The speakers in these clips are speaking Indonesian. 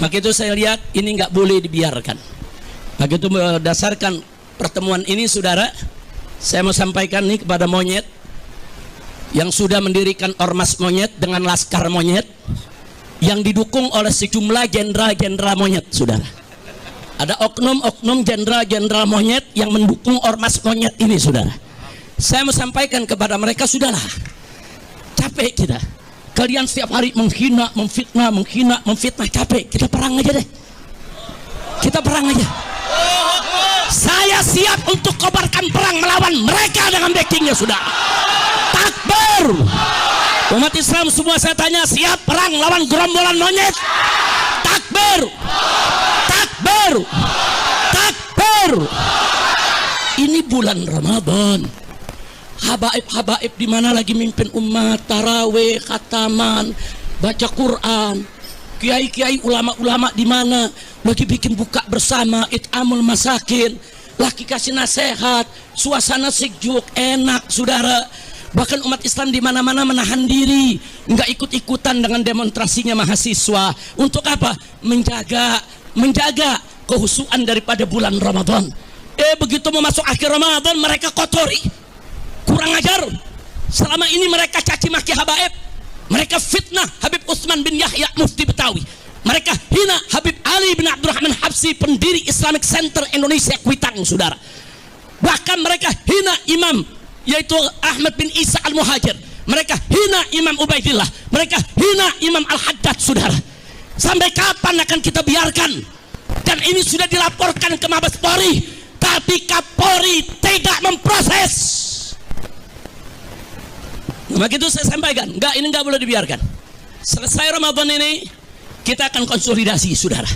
Maka itu saya lihat ini nggak boleh dibiarkan. Maka itu berdasarkan pertemuan ini saudara, saya mau sampaikan nih kepada monyet yang sudah mendirikan ormas monyet dengan laskar monyet yang didukung oleh sejumlah jenderal-jenderal monyet saudara. Ada oknum-oknum jenderal-jenderal monyet yang mendukung ormas monyet ini saudara. Saya mau sampaikan kepada mereka, sudahlah, capek kita. Kalian setiap hari menghina, memfitnah, capek. Kita perang aja deh. Kita perang aja. Saya siap untuk kobarkan perang melawan mereka dengan backingnya sudah. Takbir. Umat Islam semua saya tanya, siap perang lawan gerombolan monyet? Takbir. Takbir. Takbir. Ini bulan Ramadan. Habaib-habaib di mana lagi mimpin umat, taraweh, khataman, baca Quran. Kiai-kiai, ulama-ulama di mana lagi bikin buka bersama, it'amul masakin, lagi kasih nasihat, suasana sejuk, enak saudara. Bahkan umat Islam di mana-mana menahan diri, nggak ikut-ikutan dengan demonstrasinya mahasiswa. Untuk apa? Menjaga kehusuan daripada bulan Ramadan. Begitu mau masuk akhir Ramadan mereka kotori, kurang ajar. Selama ini mereka caci maki habaib. Mereka fitnah Habib Utsman bin Yahya Mufti Betawi. Mereka hina Habib Ali bin Abdurrahman Habsyi, pendiri Islamic Center Indonesia Kuitang saudara. Bahkan mereka hina imam yaitu Ahmad bin Isa Al-Muhajir. Mereka hina Imam Ubaidillah. Mereka hina Imam Al-Haddad saudara. Sampai kapan akan kita biarkan? Dan ini sudah dilaporkan ke Mabes Polri, tapi Kapolri tidak memproses. Maka itu saya sampaikan, ini nggak boleh dibiarkan. Selesai Ramadan ini kita akan konsolidasi saudara.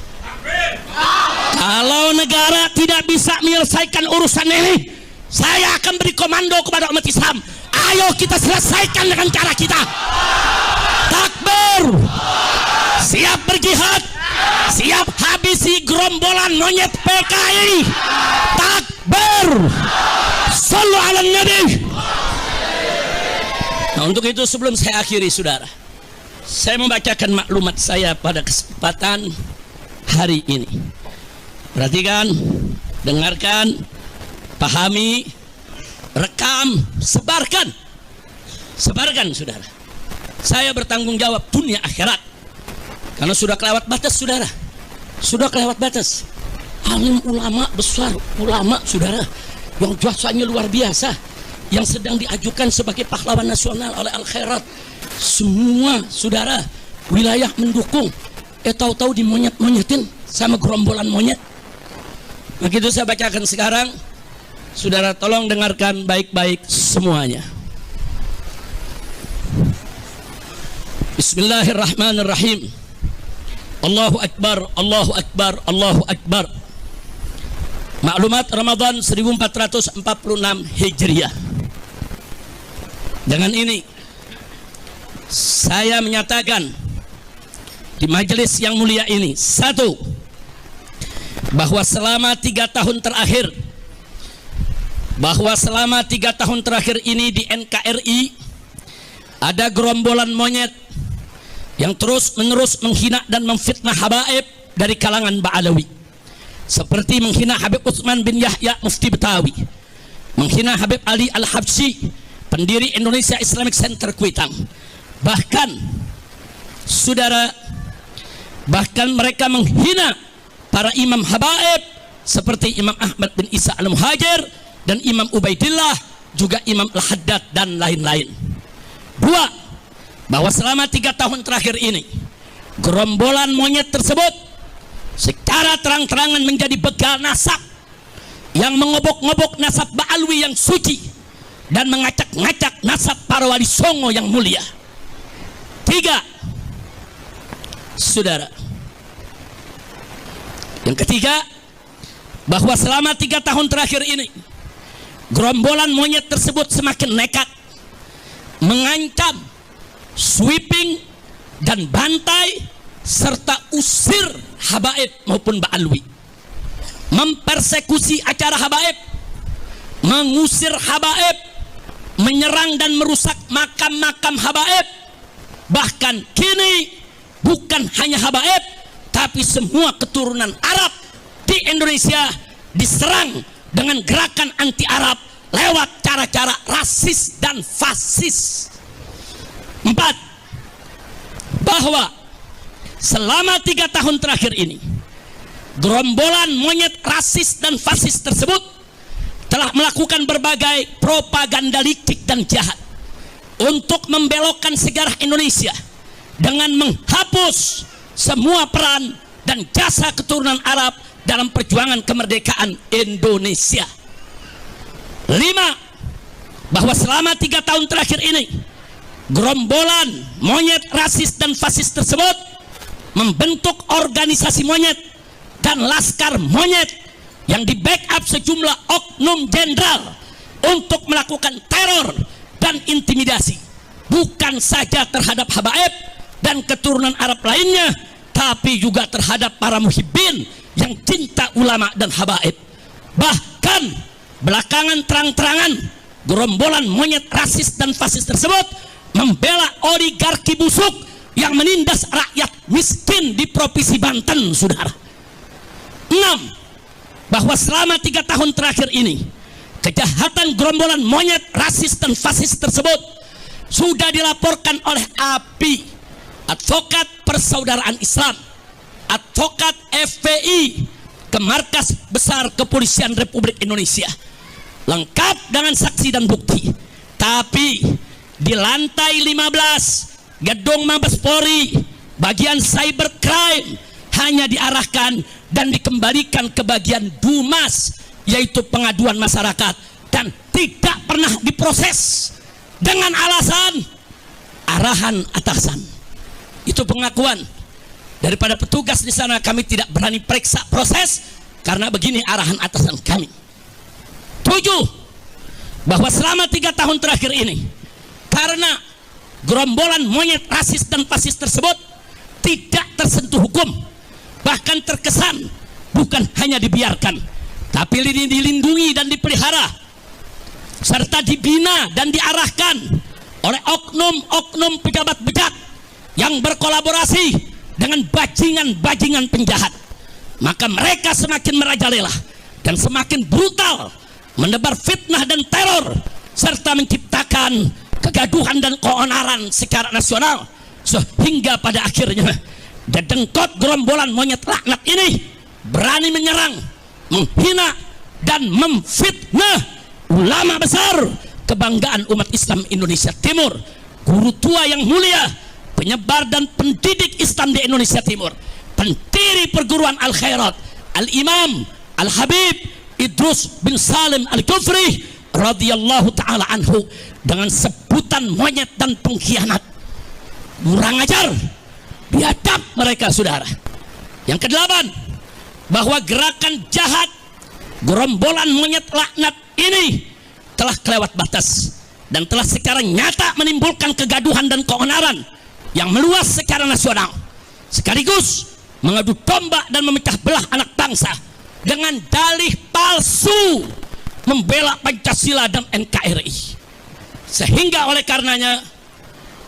Kalau negara tidak bisa menyelesaikan urusan ini, saya akan beri komando kepada umat Islam. Ayo kita selesaikan dengan cara kita. Takbir. Siap berjihad. Siap habisi gerombolan monyet PKI. Takbir. Shallu ala Nabi. Nah, untuk itu sebelum saya akhiri saudara, saya membacakan maklumat saya pada kesempatan hari ini. Perhatikan, dengarkan, pahami, rekam, sebarkan. Sebarkan saudara. Saya bertanggung jawab dunia akhirat. Karena sudah kelewat batas saudara. Sudah kelewat batas. Alim ulama besar, ulama saudara, yang jasanya luar biasa, yang sedang diajukan sebagai pahlawan nasional oleh Al-Khairat. Semua saudara wilayah mendukung. Tahu-tahu dimonyet-monyetin sama gerombolan monyet. Begitu saya bacakan sekarang. Saudara tolong dengarkan baik-baik semuanya. Bismillahirrahmanirrahim. Allahu Akbar, Allahu Akbar, Allahu Akbar. Maklumat Ramadan 1446 Hijriah. Dengan ini saya menyatakan di majelis yang mulia ini, satu, bahwa selama 3 tahun terakhir ini di NKRI ada gerombolan monyet yang terus-menerus menghina dan memfitnah habaib dari kalangan Ba'alawi, seperti menghina Habib Utsman bin Yahya Mufti Betawi, menghina Habib Ali Al-Habsyi, pendiri Indonesia Islamic Center Kuitang. Bahkan saudara, mereka menghina para imam habaib seperti Imam Ahmad bin Isa Al-Muhajir dan Imam Ubaidillah, juga Imam Al-Haddad dan lain-lain. Dua, bahwa selama 3 tahun terakhir ini gerombolan monyet tersebut secara terang-terangan menjadi begal nasab yang mengobok-ngobok nasab Ba'alwi yang suci dan mengacak-ngacak nasab para wali songo yang mulia. 3, saudara, yang ketiga, bahwa selama 3 tahun terakhir ini gerombolan monyet tersebut semakin nekat mengancam, sweeping dan bantai serta usir habaib maupun Ba'alwi, mempersekusi acara habaib, mengusir habaib, menyerang dan merusak makam-makam habaib. Bahkan kini bukan hanya habaib, tapi semua keturunan Arab di Indonesia diserang dengan gerakan anti Arab lewat cara-cara rasis dan fasis. 4. Bahwa selama 3 tahun terakhir ini gerombolan monyet rasis dan fasis tersebut telah melakukan berbagai propaganda licik dan jahat untuk membelokkan sejarah Indonesia dengan menghapus semua peran dan jasa keturunan Arab dalam perjuangan kemerdekaan Indonesia. 5. Bahwa selama 3 tahun terakhir ini gerombolan monyet rasis dan fasis tersebut membentuk organisasi monyet dan laskar monyet yang di backup sejumlah oknum jenderal untuk melakukan teror dan intimidasi, bukan saja terhadap habaib dan keturunan Arab lainnya, tapi juga terhadap para muhibbin yang cinta ulama dan habaib. Bahkan belakangan terang-terangan gerombolan monyet rasis dan fasis tersebut membela oligarki busuk yang menindas rakyat miskin di provinsi Banten, saudara. 6. Bahwa selama 3 tahun terakhir ini kejahatan gerombolan monyet rasis dan fasis tersebut sudah dilaporkan oleh API, Advokat Persaudaraan Islam, advokat FPI, ke Markas Besar Kepolisian Republik Indonesia, lengkap dengan saksi dan bukti. Tapi di lantai 15 gedung Mabes Polri bagian cybercrime hanya diarahkan dan dikembalikan ke bagian Dumas, yaitu pengaduan masyarakat, dan tidak pernah diproses dengan alasan arahan atasan. Itu pengakuan daripada petugas di sana. Kami tidak berani periksa proses karena begini arahan atasan kami. 7. Bahwa selama 3 tahun terakhir ini, karena gerombolan monyet rasis dan fasis tersebut tidak tersentuh hukum, bahkan terkesan bukan hanya dibiarkan, tapi dilindungi dan dipelihara, serta dibina dan diarahkan oleh oknum-oknum pejabat bejat yang berkolaborasi dengan bajingan-bajingan penjahat, maka mereka semakin merajalela dan semakin brutal menebar fitnah dan teror serta menciptakan kegaduhan dan keonaran secara nasional, sehingga pada akhirnya dedengkot gerombolan monyet laknat ini berani menyerang, menghina dan memfitnah ulama besar kebanggaan umat Islam Indonesia Timur, guru tua yang mulia, penyebar dan pendidik Islam di Indonesia Timur, pendiri perguruan Al-Khairat, Al-Imam Al-Habib Idrus bin Salim Al-Kufri radhiyallahu ta'ala anhu, dengan sebutan monyet dan pengkhianat. Kurang ajar, biadab mereka, saudara. Yang ke-8, bahwa gerakan jahat gerombolan monyet laknat ini telah kelewat batas dan telah secara nyata menimbulkan kegaduhan dan keonaran yang meluas secara nasional, sekaligus mengadu domba dan memecah belah anak bangsa dengan dalih palsu membela Pancasila dan NKRI. Sehingga oleh karenanya,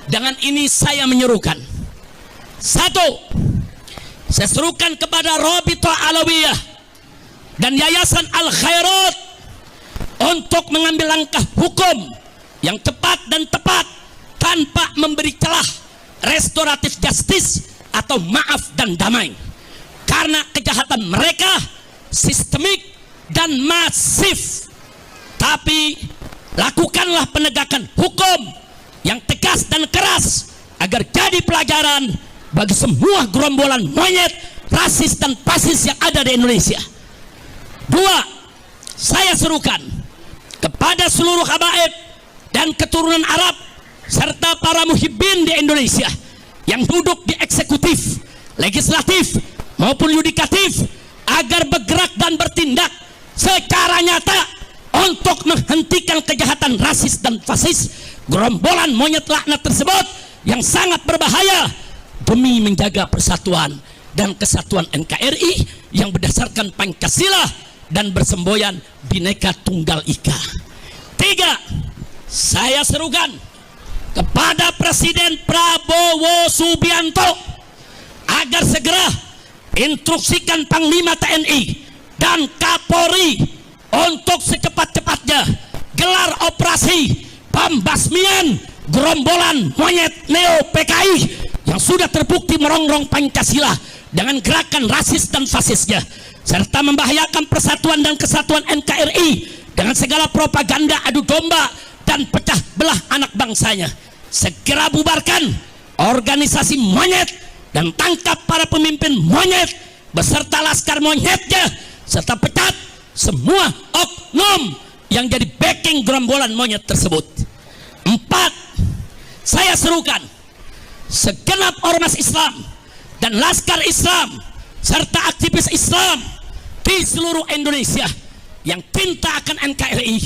dengan ini saya menyerukan, 1, saya serukan kepada Rabithah Alawiyah dan Yayasan Al-Khairat untuk mengambil langkah hukum yang cepat dan tepat tanpa memberi celah restoratif justice atau maaf dan damai, karena kejahatan mereka sistemik dan masif. Tapi lakukanlah penegakan hukum yang tegas dan keras agar jadi pelajaran bagi semua gerombolan monyet rasis dan fasis yang ada di Indonesia. 2, saya serukan kepada seluruh habaib dan keturunan Arab serta para muhibbin di Indonesia yang duduk di eksekutif, legislatif maupun yudikatif agar bergerak dan bertindak secara nyata untuk menghentikan kejahatan rasis dan fasis gerombolan monyet laknat tersebut yang sangat berbahaya demi menjaga persatuan dan kesatuan NKRI yang berdasarkan Pancasila dan bersemboyan Bhinneka Tunggal Ika. 3, saya serukan kepada Presiden Prabowo Subianto agar segera instruksikan Panglima TNI dan Kapolri untuk secepat-cepatnya gelar operasi pembasmian gerombolan monyet neo PKI yang sudah terbukti merongrong Pancasila dengan gerakan rasis dan fasisnya, serta membahayakan persatuan dan kesatuan NKRI dengan segala propaganda adu domba dan pecah belah anak bangsanya. Segera bubarkan organisasi monyet dan tangkap para pemimpin monyet beserta laskar monyetnya, serta pecat semua oknum yang jadi backing gerombolan monyet tersebut. 4. Saya serukan segenap ormas Islam dan laskar Islam serta aktivis Islam di seluruh Indonesia yang cinta akan NKRI,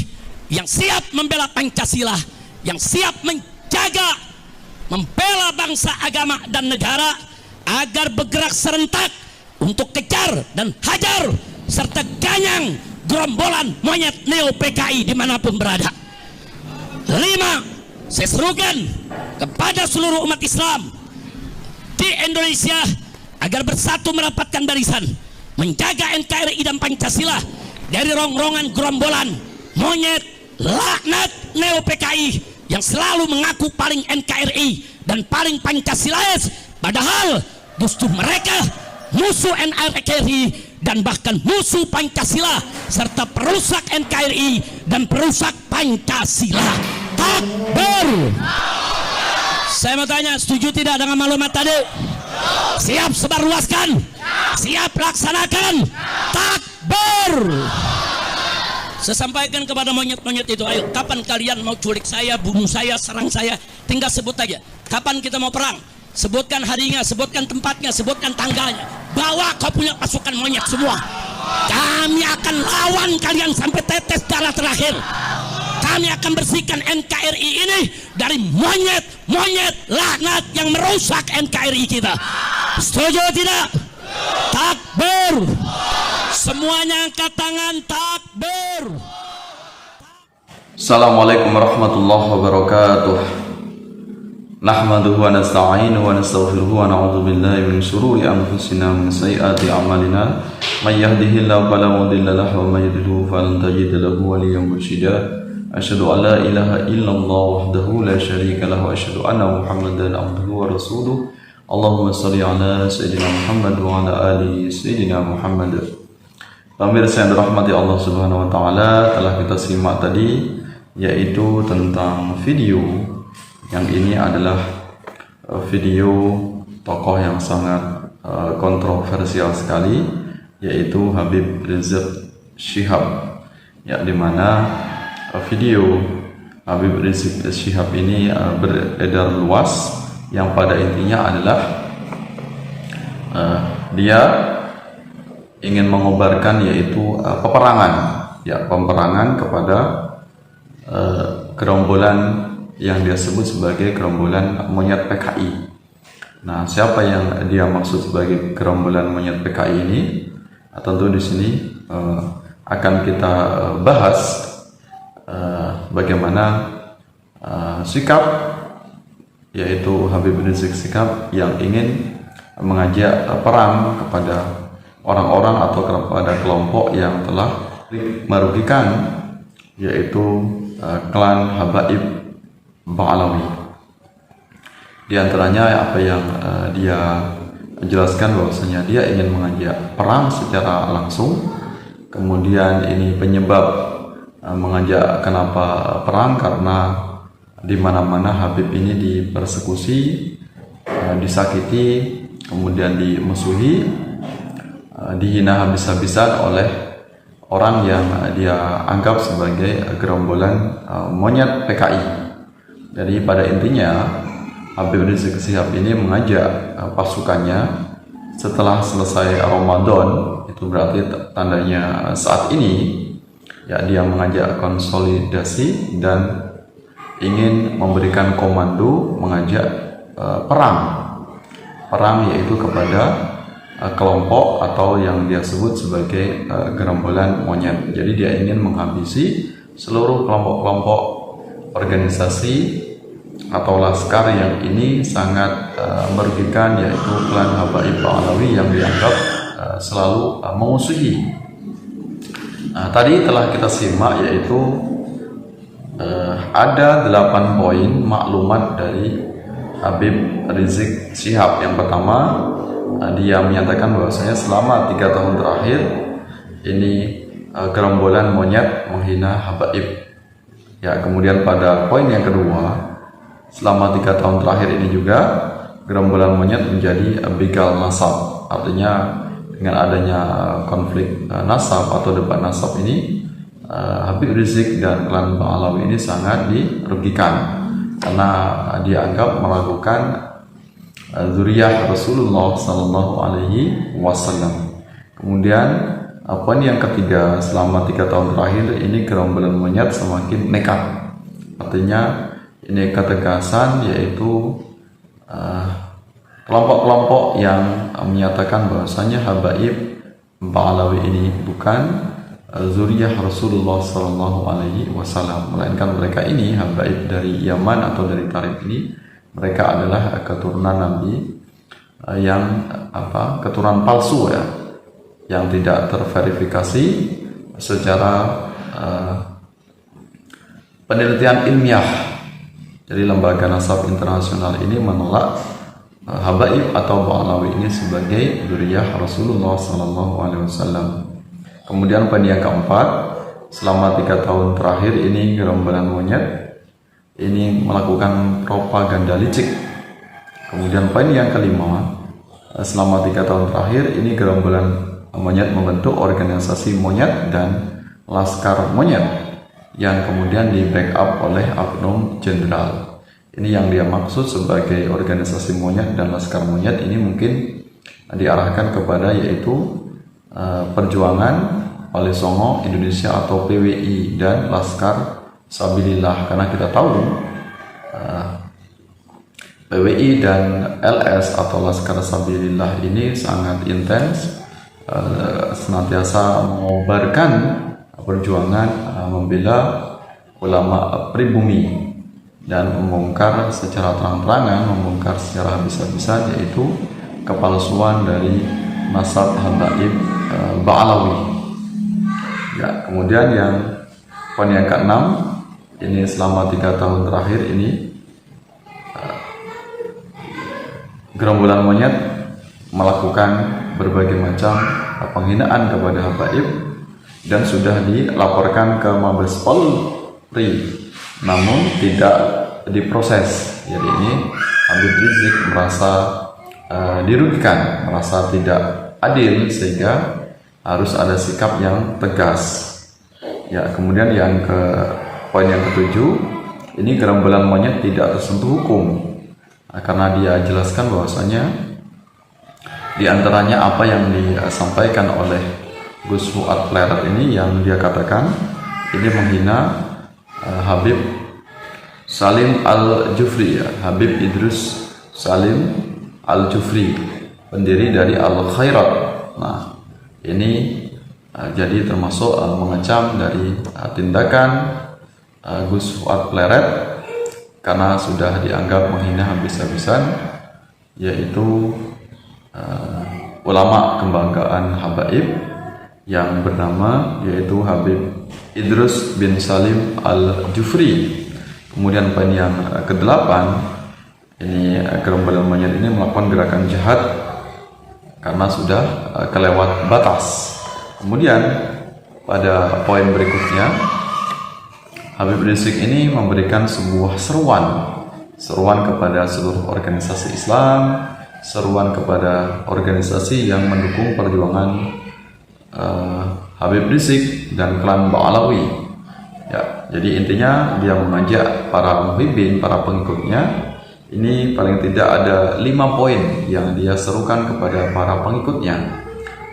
yang siap membela Pancasila, yang siap menjaga, membela bangsa, agama, dan negara, agar bergerak serentak untuk kejar dan hajar serta ganyang gerombolan monyet neo PKI dimanapun berada. 5. Saya serukan kepada seluruh umat Islam di Indonesia agar bersatu merapatkan barisan, menjaga NKRI dan Pancasila dari rongrongan gerombolan monyet laknat neo PKI yang selalu mengaku paling NKRI dan paling Pancasilais, padahal justru mereka musuh NKRI dan bahkan musuh Pancasila serta perusak NKRI dan perusak Pancasila. Takbir. Saya mau tanya, setuju tidak dengan maklumat tadi? Siap sebarluaskan? Siap laksanakan? Takbir. Saya sampaikan kepada monyet-monyet itu, ayo, kapan kalian mau culik saya, bunuh saya, serang saya? Tinggal sebut aja. Kapan kita mau perang? Sebutkan harinya, sebutkan tempatnya, sebutkan tanggalnya. Bawa kau punya pasukan monyet semua. Kami akan lawan kalian sampai tetes darah terakhir. Kami akan bersihkan NKRI ini dari monyet-monyet laknat yang merusak NKRI kita. Setuju tidak? Takbir. Semuanya angkat tangan, takbir. Assalamualaikum warahmatullahi wabarakatuh. Nahmaduhu wa nasta'inuhu wa nastaghfiruhu wa na'udzu billahi min shururi anfusina wa min sayyiati a'malina. May yahdihillahu fala mudilla lahu wa may yudlilhu falan tajida lahu waliyyan mursyida. Asyhadu an la ilaha illallah wahdahu la syarika lahu wa asyhadu anna Muhammadan abduhu wa rasuluh. Allahumma shalli ala sayyidina Muhammad wa ala ali sayyidina Muhammad. Pemirsa yang dirahmati Allah Subhanahu wa taala, telah kita simak tadi yaitu tentang video yang ini adalah video tokoh yang sangat kontroversial sekali, yaitu Habib Rizik Syihab, ya, di mana video Habib Rizik Syihab ini beredar luas, yang pada intinya adalah dia ingin mengobarkan yaitu peperangan, ya, peperangan kepada gerombolan yang dia sebut sebagai gerombolan monyet PKI. Nah, siapa yang dia maksud sebagai gerombolan monyet PKI ini? Tentu di sini akan kita bahas bagaimana sikap yaitu Habib Rizik Syihab yang ingin mengajak perang kepada orang-orang atau kepada kelompok yang telah merugikan, yaitu klan Habaib Ba'alawi. Di antaranya apa yang dia jelaskan bahwasanya dia ingin mengajak perang secara langsung. Kemudian ini penyebab mengajak kenapa perang, karena di mana-mana Habib ini dipersekusi, disakiti, kemudian dimusuhi, dihina habis-habisan oleh orang yang dia anggap sebagai gerombolan monyet PKI. Jadi pada intinya Habib Rizik Syihab ini mengajak pasukannya setelah selesai Ramadan, itu berarti tandanya saat ini, ya, dia mengajak konsolidasi dan ingin memberikan komando mengajak perang yaitu kepada kelompok atau yang dia sebut sebagai gerombolan monyet. Jadi dia ingin menghabisi seluruh kelompok-kelompok organisasi atau laskar yang ini sangat merugikan, yaitu klan Habaib Ba'alawi yang dianggap selalu memusuhi. Tadi telah kita simak, yaitu ada 8 poin maklumat dari Habib Rizik Syihab. Yang pertama, dia menyatakan bahwasanya selama 3 tahun terakhir ini gerombolan monyet menghina habaib. Ya, kemudian pada poin yang kedua, selama 3 tahun terakhir ini juga gerombolan monyet menjadi begal nasab. Artinya dengan adanya konflik nasab atau debat nasab ini, Habib Rizik dan klan Ba'alawi ini sangat dirugikan karena dianggap melakukan zuriyah Rasulullah Sallallahu Alaihi Wasallam. Kemudian poin yang ketiga, selama 3 tahun terakhir ini gerombolan monyet semakin nekat. Artinya ini ketegasan, yaitu kelompok-kelompok yang menyatakan bahwasanya habaib Ba'alawi ini bukan zuriyah Rasulullah Sallallahu Alaihi Wasallam, melainkan mereka ini habaib dari Yaman atau dari Tarif ini, mereka adalah keturunan Nabi yang keturunan palsu, ya, yang tidak terverifikasi secara penelitian ilmiah. Jadi lembaga nasab internasional ini menolak habaib atau Ba'alawi ini sebagai zuriyah Rasulullah Sallallahu Alaihi Wasallam. Kemudian poin yang keempat, selama 3 tahun terakhir ini gerombolan monyet ini melakukan propaganda licik. Kemudian poin yang kelima, selama 3 tahun terakhir ini gerombolan monyet membentuk organisasi monyet dan laskar monyet yang kemudian di backup oleh oknum jenderal. Ini yang dia maksud sebagai organisasi monyet dan laskar monyet ini mungkin diarahkan kepada yaitu perjuangan Wali Songo Indonesia atau PWI dan Laskar Sabilillah, karena kita tahu PWI dan LS atau Laskar Sabilillah ini sangat intens, senantiasa mengobarkan perjuangan membela ulama pribumi dan membongkar secara terang-terangan, membongkar secara habis-habisan, yaitu kepalsuan dari nasab habaib Ba'alawi. Ya, kemudian yang poin yang keenam, ini selama 3 tahun terakhir ini gerombolan monyet melakukan berbagai macam penghinaan kepada habaib dan sudah dilaporkan ke Mabes Polri, namun tidak diproses. Jadi ini Habib Rizik merasa dirugikan, merasa tidak adil, sehingga harus ada sikap yang tegas. Ya, kemudian poin yang ketujuh, ini gerombolan monyet tidak tersentuh hukum, karena dia jelaskan bahwasanya di antaranya apa yang disampaikan oleh Gus Fuad Pleret ini, yang dia katakan ini menghina Habib Salim Al-Jufri, ya, Habib Idrus Salim Al-Jufri, pendiri dari Al-Khairat. Nah, ini jadi termasuk mengecam dari tindakan Gus Fuad Pleret karena sudah dianggap menghina habis-habisan, yaitu ulama kebanggaan habaib yang bernama yaitu Habib Idrus bin Salim Al-Jufri. Kemudian poin yang ke-8, ini gerombolan monyet ini melakukan gerakan jihad karena sudah kelewat batas. Kemudian pada poin berikutnya, Habib Rizik ini memberikan sebuah seruan kepada seluruh organisasi Islam, seruan kepada organisasi yang mendukung perjuangan Habib Rizik dan klan Ba'alawi. Ya, jadi intinya dia mengajak para muhibbin, para pengikutnya. Ini paling tidak ada 5 poin yang dia serukan kepada para pengikutnya.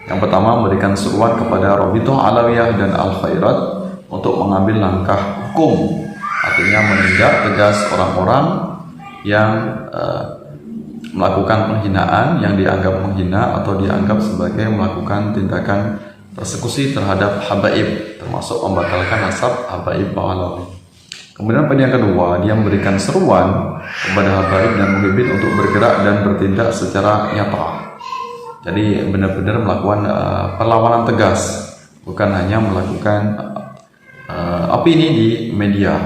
Yang pertama, memberikan seruan kepada Rabithah Alawiyah dan Al-Khairat untuk mengambil langkah hukum, artinya menindak tegas orang-orang yang melakukan penghinaan, yang dianggap menghina atau dianggap sebagai melakukan tindakan persekusi terhadap habaib, termasuk membatalkan nasab habaib Ba'alawi. Kemudian poin yang kedua, dia memberikan seruan kepada habaib dan muhibbin untuk bergerak dan bertindak secara nyata. Jadi benar-benar melakukan perlawanan tegas, bukan hanya melakukan opini di media.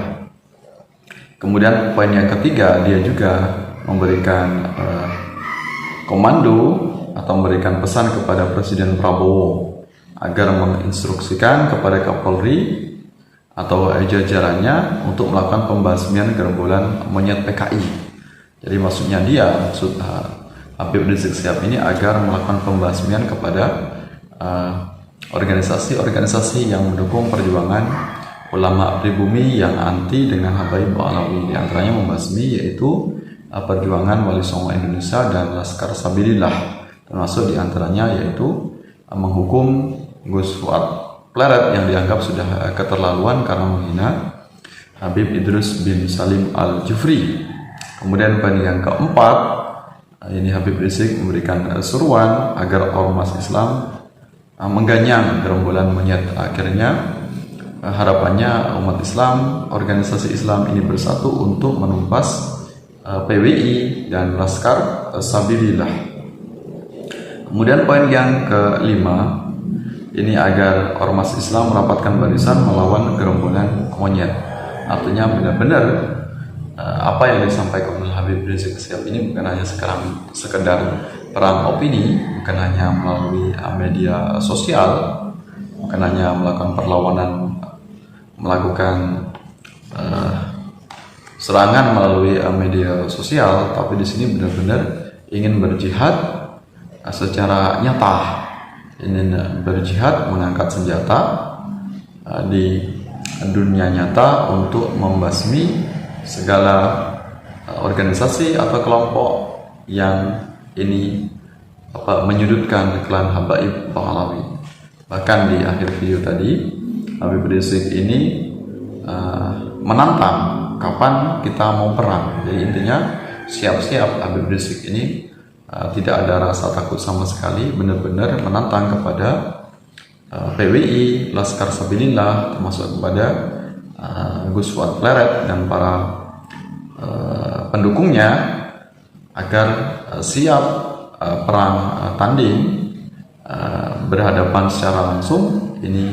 Kemudian poin yang ketiga, dia juga memberikan komando atau memberikan pesan kepada Presiden Prabowo agar menginstruksikan kepada Kapolri atau jajarannya untuk melakukan pembasmian gerombolan monyet PKI. Jadi maksudnya maksud Habib Rizik Syihab ini agar melakukan pembasmian kepada organisasi-organisasi yang mendukung perjuangan ulama pribumi yang anti dengan Habaib Ba'alawi. Di antaranya membasmi yaitu perjuangan Wali Songo Indonesia dan Laskar Sabilillah, termasuk di antaranya yaitu menghukum Gus Fuad Pleret yang dianggap sudah keterlaluan karena menghina Habib Idrus bin Salim Al-Jufri. Kemudian poin yang keempat, ini Habib Rizik memberikan seruan agar ormas Islam mengganyang gerombolan monyet. Akhirnya harapannya umat Islam, organisasi Islam ini bersatu untuk menumpas PWI dan Laskar Sabilillah. Kemudian poin yang kelima, ini agar ormas Islam merapatkan barisan melawan gerombolan monyet. Artinya benar-benar apa yang disampaikan oleh Habib Rizik Syihab ini bukan hanya sekedar perang opini, bukan hanya melalui media sosial, bukan hanya melakukan perlawanan, melakukan serangan melalui media sosial, tapi di sini benar-benar ingin berjihad secara nyata, ingin berjihad mengangkat senjata di dunia nyata untuk membasmi segala organisasi atau kelompok yang ini menyudutkan klan Habaib Ba'alawi. Bahkan di akhir video tadi, Habib Rizik ini menantang kapan kita mau perang. Jadi intinya siap-siap Habib Rizik ini tidak ada rasa takut sama sekali, benar-benar menantang kepada PWI, Laskar Sabilillah, termasuk kepada Gus Fuad Pleret dan para pendukungnya agar siap perang tanding, berhadapan secara langsung ini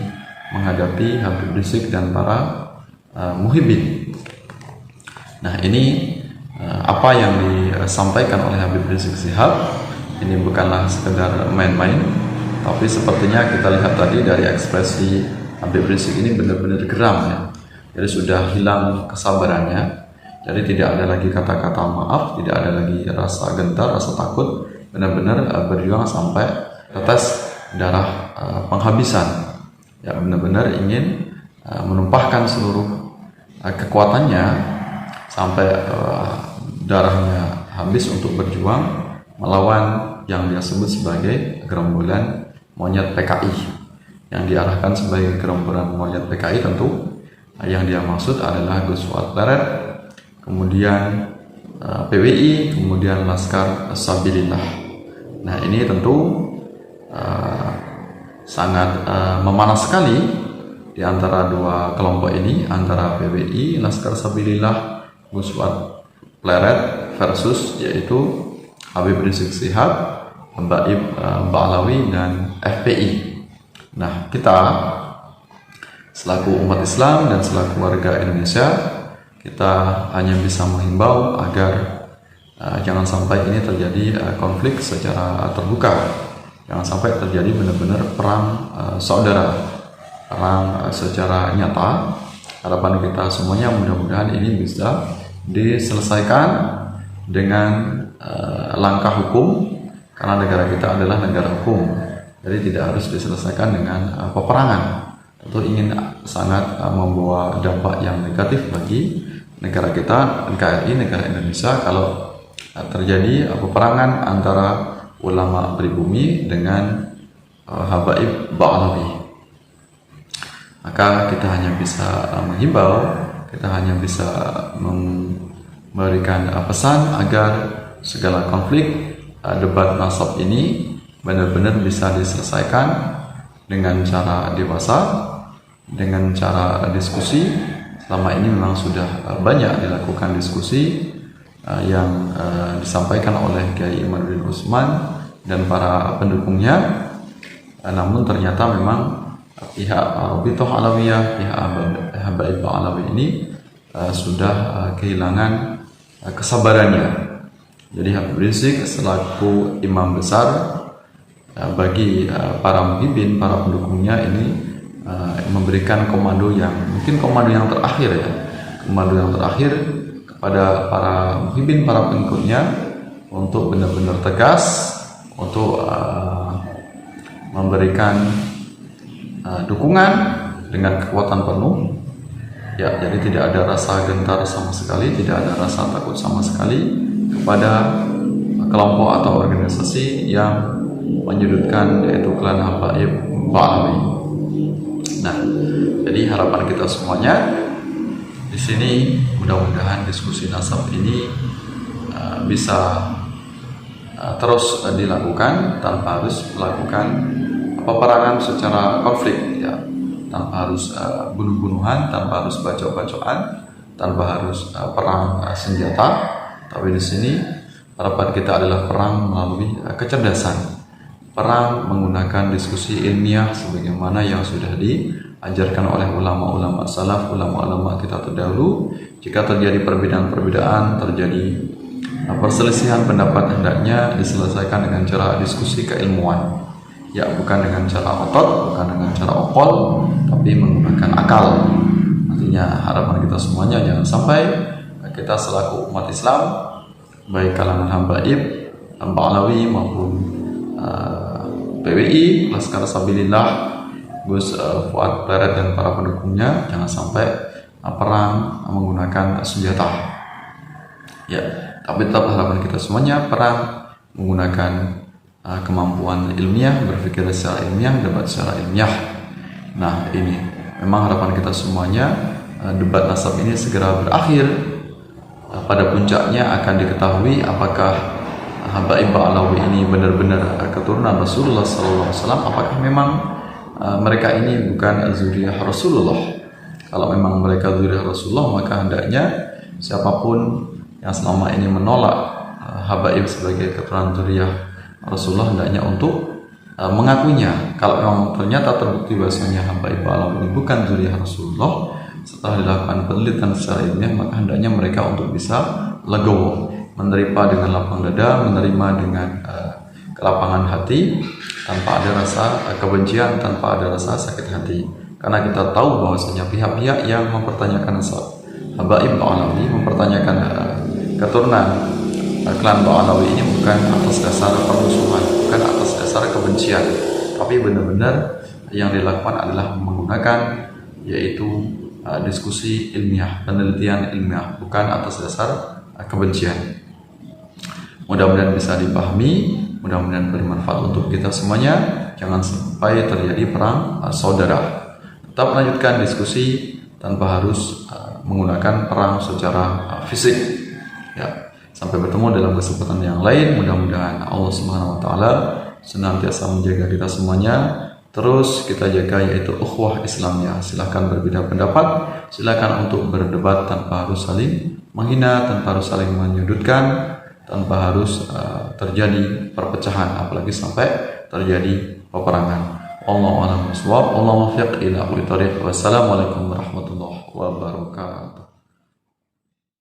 menghadapi Habib Rizik dan para muhibbin. Nah, ini apa yang disampaikan oleh Habib Rizik Syihab ini bukanlah sekedar main-main, tapi sepertinya kita lihat tadi dari ekspresi Habib Rizik ini benar-benar geram ya. Jadi sudah hilang kesabarannya. Jadi tidak ada lagi kata-kata maaf, tidak ada lagi rasa gentar, rasa takut, benar-benar berjuang sampai tetes darah penghabisan. Ya, benar-benar ingin menumpahkan seluruh kekuatannya sampai darahnya habis untuk berjuang melawan yang dia sebut sebagai gerombolan monyet PKI. Yang diarahkan sebagai gerombolan monyet PKI tentu yang dia maksud adalah Gus Fuad Pleret, kemudian PWI, kemudian Laskar Sabilillah. Nah, ini tentu sangat memanas sekali di antara dua kelompok ini, antara PWI, Laskar Sabilillah, Gus Fuad Pleret versus yaitu Habib Rizik Syihab, Habaib Ba'alawi dan FPI. Nah, kita selaku umat Islam dan selaku warga Indonesia, kita hanya bisa menghimbau agar jangan sampai ini terjadi konflik secara terbuka, jangan sampai terjadi benar-benar perang saudara, perang secara nyata. Harapan kita semuanya mudah-mudahan ini bisa diselesaikan dengan langkah hukum, karena negara kita adalah negara hukum, jadi tidak harus diselesaikan dengan peperangan. Tentu ingin sangat membawa dampak yang negatif bagi negara kita, NKRI, negara Indonesia, kalau terjadi peperangan antara ulama pribumi dengan Habaib Ba'alawi. Maka kita hanya bisa menghimbau, kita hanya bisa memberikan pesan agar segala konflik debat nasab ini benar-benar bisa diselesaikan dengan cara dewasa, dengan cara diskusi. Selama ini memang sudah banyak dilakukan diskusi yang disampaikan oleh Kiai Imanuddin Utsman dan para pendukungnya. Namun ternyata memang pihak Rabithah Alawiyah, pihak Habaib Alawi ini sudah kehilangan kesabarannya. Jadi Habib Rizik selaku imam besar bagi para muhibbin, para pendukungnya ini memberikan komando yang mungkin komando yang terakhir ya, komando yang terakhir kepada para muhibbin, para pengikutnya untuk benar-benar tegas untuk memberikan dukungan dengan kekuatan penuh ya. Jadi tidak ada rasa gentar sama sekali, tidak ada rasa takut sama sekali kepada kelompok atau organisasi yang menyudutkan yaitu klan Habaib Ba'alawi. Nah, jadi harapan kita semuanya di sini mudah-mudahan diskusi nasab ini bisa terus dilakukan tanpa harus melakukan peperangan secara konflik ya, tanpa harus bunuh-bunuhan, tanpa harus bacok-bacokan, tanpa harus perang senjata. Tapi di sini harapan kita adalah perang melalui kecerdasan, perang menggunakan diskusi ilmiah sebagaimana yang sudah diajarkan oleh ulama-ulama salaf, ulama-ulama kita terdahulu. Jika terjadi perbedaan-perbedaan, terjadi perselisihan pendapat, hendaknya diselesaikan dengan cara diskusi keilmuan ya, bukan dengan cara otot, bukan dengan cara okol, tapi menggunakan akal. Artinya harapan kita semuanya jangan sampai kita selaku umat Islam, baik kalangan Habaib Ba'alawi maupun PWI, Laskar Sabilillah, Gus Fuad Pleret dan para pendukungnya, jangan sampai perang menggunakan senjata ya. Tapi tetap harapan kita semuanya perang menggunakan kemampuan ilmiah, berpikir secara ilmiah, debat secara ilmiah. Nah, ini memang harapan kita semuanya debat nasab ini segera berakhir. Pada puncaknya akan diketahui apakah Habaib Ba'alawi ini benar-benar keturunan Rasulullah SAW, apakah memang mereka ini bukan zuriyah Rasulullah. Kalau memang mereka zuriyah Rasulullah, maka hendaknya siapapun yang selama ini menolak Habaib sebagai keturunan zuriyah Rasulullah hendaknya untuk mengakuinya. Kalau memang ternyata terbukti bahwasanya Habaib Ba'alawi ini bukan zuriyah Rasulullah, setelah dilakukan penelitian secara ilmiah, maka hendaknya mereka untuk bisa legowo, menerima dengan lapang dada, menerima dengan kelapangan hati, tanpa ada rasa kebencian, tanpa ada rasa sakit hati. Karena kita tahu bahwasanya pihak-pihak yang mempertanyakan Habaib Ba'alawi, mempertanyakan keturunan klan Ba'alawi ini bukan atas dasar permusuhan, bukan atas dasar kebencian, tapi benar-benar yang dilakukan adalah menggunakan yaitu diskusi ilmiah, penelitian ilmiah, bukan atas dasar kebencian. Mudah-mudahan bisa dipahami, mudah-mudahan bermanfaat untuk kita semuanya. Jangan sampai terjadi perang saudara. Tetap lanjutkan diskusi tanpa harus menggunakan perang secara fisik ya. Sampai bertemu dalam kesempatan yang lain. Mudah-mudahan Allah Subhanahu wa taala senantiasa menjaga kita semuanya. Terus kita jaga yaitu ukhuwah Islamnya. Silahkan berbeda pendapat, silahkan untuk berdebat tanpa harus saling menghina, tanpa harus saling menyudutkan, tanpa harus terjadi perpecahan, apalagi sampai terjadi peperangan. Allahu a'lam bishawab. Allahu muwaffiq ila aqwamit thoriq. Wassalamualaikum warahmatullahi wabarakatuh.